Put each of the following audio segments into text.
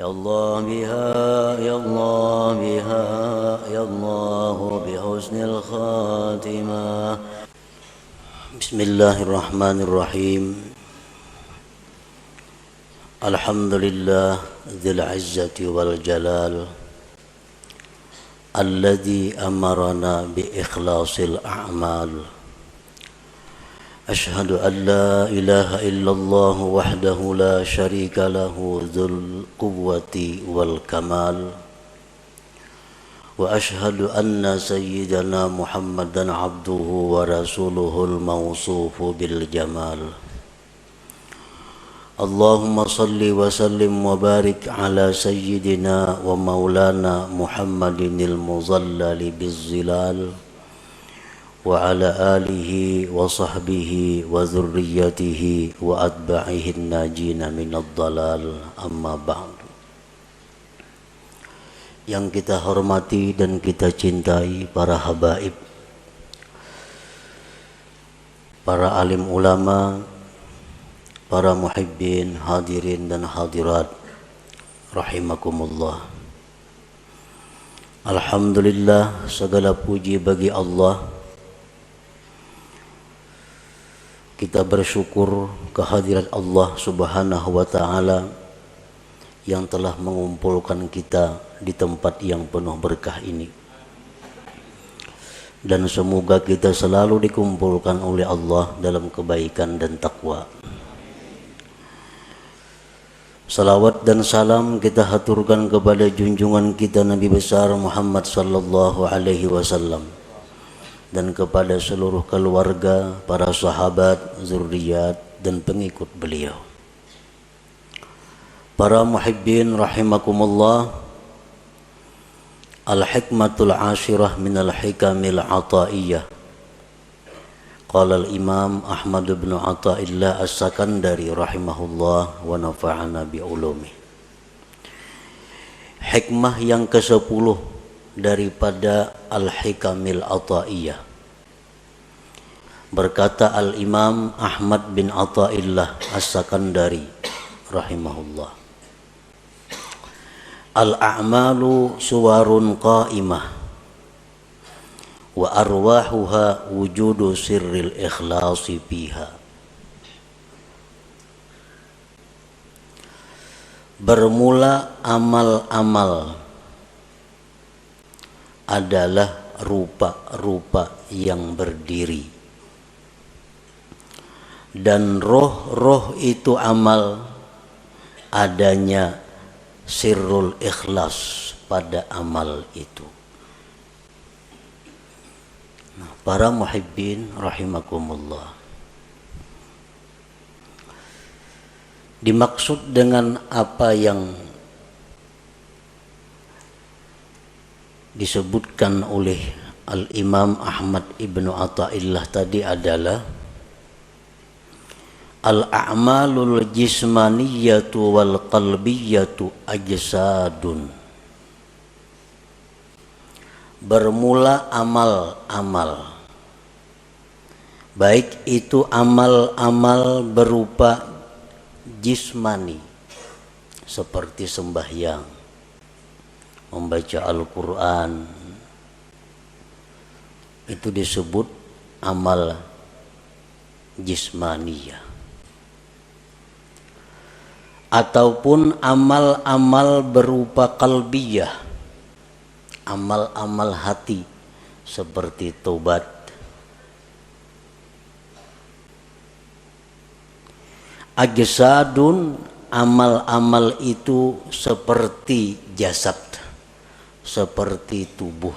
يا الله بها يا الله بها يا الله بحسن الخاتمة. بسم الله الرحمن الرحيم. الحمد لله ذي العزة والجلال الذي أمرنا بإخلاص الأعمال. أشهد أن لا إله إلا الله وحده لا شريك له ذو القوة والكمال. وأشهد أن سيدنا محمدا عبده ورسوله الموصوف بالجمال. اللهم صل وسلم وبارك على سيدنا ومولانا محمد المظلل بالظلال وعلى آله وصحبه وذريته وأتباعه الناجين من الضلال. أما بعد. Yang kita hormati dan kita cintai para habaib, para alim ulama, para muhibbin, hadirin dan hadirat rahimakumullah. Alhamdulillah, segala puji bagi Allah. Kita bersyukur kehadirat Allah Subhanahu wa ta'ala yang telah mengumpulkan kita di tempat yang penuh berkah ini. Dan semoga kita selalu dikumpulkan oleh Allah dalam kebaikan dan takwa. Salawat dan salam kita haturkan kepada junjungan kita Nabi besar Muhammad sallallahu alaihi wasallam dan kepada seluruh keluarga, para sahabat, zuriat dan pengikut beliau. Para muhibbin rahimakumullah, al-hikmatul ashirah minal hikamil ataiyah. Qala al-imam Ahmad bin Athaillah as-Sakandari rahimahullah wa nafa'ana bi ulumi. Hikmah yang ke-10 daripada al-hikamil ataiyah. Berkata al-imam Ahmad bin Athaillah as-Sakandari rahimahullah, al-a'malu suwarun qa'imah wa arwahuha wujudu sirril ikhlasi fiha. Bermula amal-amal adalah rupa-rupa yang berdiri, dan roh-roh itu amal adanya sirrul ikhlas pada amal itu. Para muhibbin rahimakumullah, dimaksud dengan apa yang disebutkan oleh al-imam Ahmad ibnu Athaillah tadi adalah al-a'malul jismaniyatu wal qalbiyatu ajsadun. Bermula amal-amal, baik itu amal-amal berupa jismani seperti sembahyang, membaca Al-Quran, itu disebut amal jismaniyah. Ataupun amal-amal berupa qalbiyah, amal-amal hati seperti taubat. Ajsadun, amal-amal itu seperti jasad, seperti tubuh.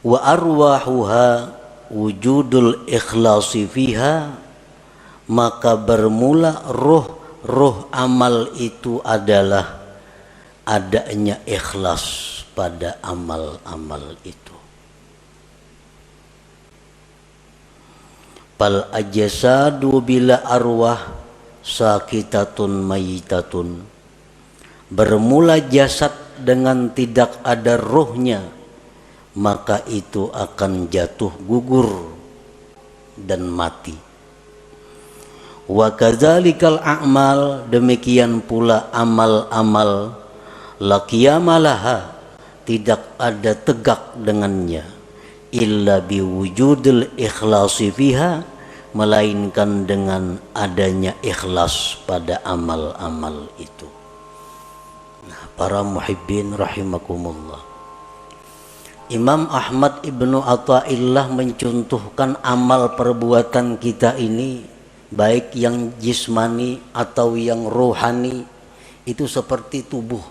Wa arwahuha wujudul ikhlasi fiha, maka bermula roh amal itu adalah adanya ikhlas pada amal-amal itu. Fal ajsadu bila arwah sakitatun mayitatun. Bermula jasad dengan tidak ada rohnya, maka itu akan jatuh gugur dan mati. Wa kadzalikal a'mal, demikian pula amal-amal, la qiyamalaha, tidak ada tegak dengannya, illa biwujudil ikhlasi fiha, melainkan dengan adanya ikhlas pada amal-amal itu. Nah, para muhibbin rahimakumullah, Imam Ahmad Ibnu Athaillah mencontohkan amal perbuatan kita ini, baik yang jismani atau yang rohani, itu seperti tubuh,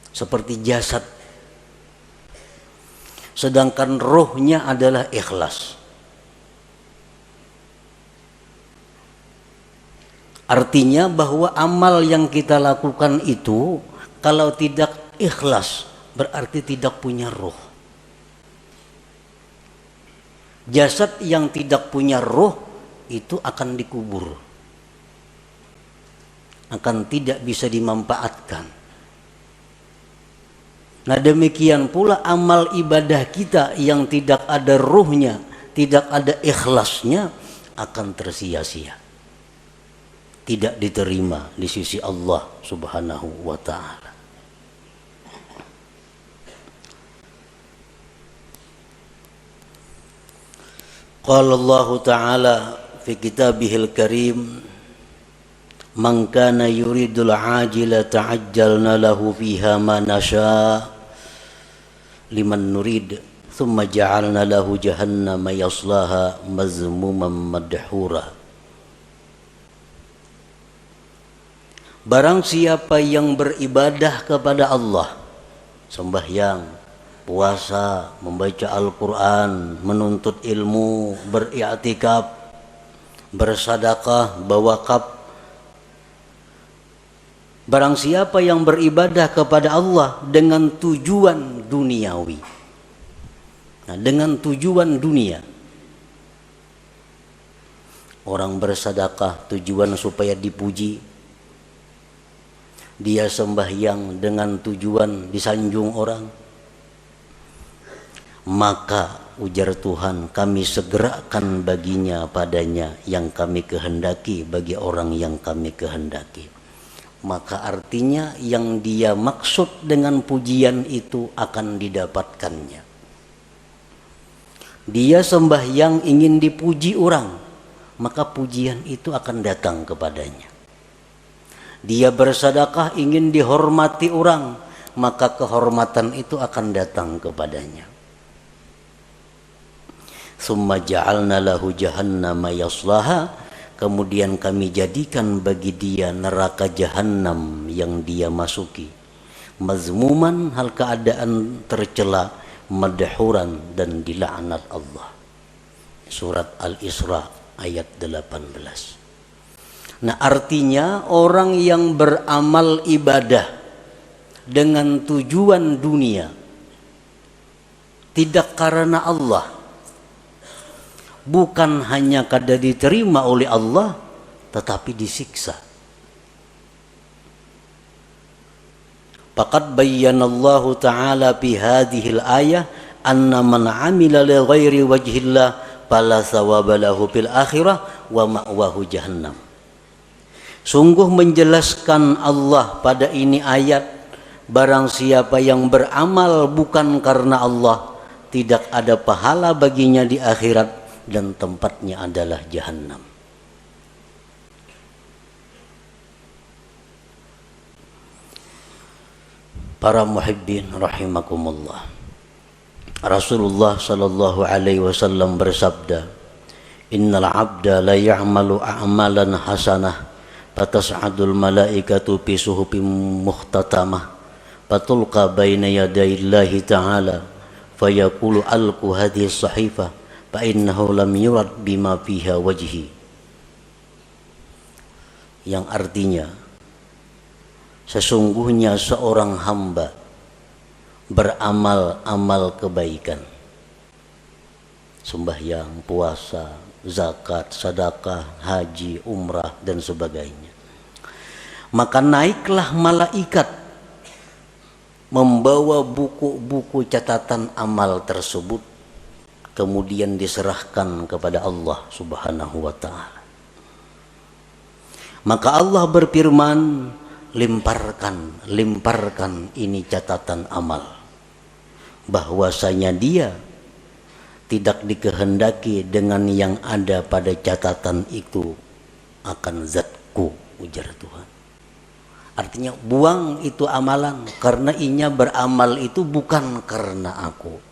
seperti jasad. Sedangkan rohnya adalah ikhlas. Artinya bahwa amal yang kita lakukan itu kalau tidak ikhlas berarti tidak punya roh. Jasad yang tidak punya roh itu akan dikubur, akan tidak bisa dimanfaatkan. Nah, demikian pula amal ibadah kita yang tidak ada ruhnya, tidak ada ikhlasnya, akan tersia-sia, tidak diterima di sisi Allah Subhanahu wa ta'ala. Qala Allah ta'ala fi kitabihil karim, man kana yuridul ajila ta'ajjalna lahu fiha ma nasha' liman nurid thumma ja'alna lahu jahannama yaslaha mazmuman madhura. Barang siapa yang beribadah kepada Allah, sembahyang, puasa, membaca Al-Quran, menuntut ilmu, beriktikaf, bersadaqah, berwakaf. Barang siapa yang beribadah kepada Allah dengan tujuan duniawi, nah, dengan tujuan dunia, orang bersedekah tujuan supaya dipuji, dia sembahyang dengan tujuan disanjung orang, maka ujar Tuhan, kami segerakan baginya padanya yang kami kehendaki bagi orang yang kami kehendaki. Maka artinya yang dia maksud dengan pujian itu akan didapatkannya. Dia sembahyang ingin dipuji orang, maka pujian itu akan datang kepadanya. Dia bersedekah ingin dihormati orang, maka kehormatan itu akan datang kepadanya. Summa ja'alna lahu jahannama yaslaha, kemudian kami jadikan bagi dia neraka jahanam yang dia masuki, mazmuman, hal keadaan tercela, madhuran, dan dilaknat Allah. Surat Al-Isra ayat 18. Nah, artinya orang yang beramal ibadah dengan tujuan dunia, tidak karena Allah, bukan hanya kada diterima oleh Allah, tetapi disiksa. Faqad bayyanallahu ta'ala fi hadhil ayah anna man 'amila li ghairi wajhillah fala thawaba lahu fil akhirah wa ma'wahu jahannam. Sungguh menjelaskan Allah pada ini ayat, barang siapa yang beramal bukan karena Allah, tidak ada pahala baginya di akhirat dan tempatnya adalah jahannam. Para muhibbin rahimakumullah, Rasulullah sallallahu alaihi wasallam bersabda, innal abda la ya'malu a'malan hasanah fatas'adul malaikatu fi suhufin mukhtatamah fatulqa baina yadayillahi ta'ala fayaqulu alqu hadhihi as-sahifah fa innahu lam yurad bima fiha wajhi. Yang artinya, sesungguhnya seorang hamba beramal-amal kebaikan, sembahyang, puasa, zakat, sedekah, haji, umrah, dan sebagainya, maka naiklah malaikat membawa buku-buku catatan amal tersebut, kemudian diserahkan kepada Allah Subhanahu wa ta'ala. Maka Allah berfirman, limparkan ini catatan amal, bahwasanya dia tidak dikehendaki dengan yang ada pada catatan itu akan zatku, ujar Tuhan. Artinya buang itu amalan, karena inya beramal itu bukan karena aku.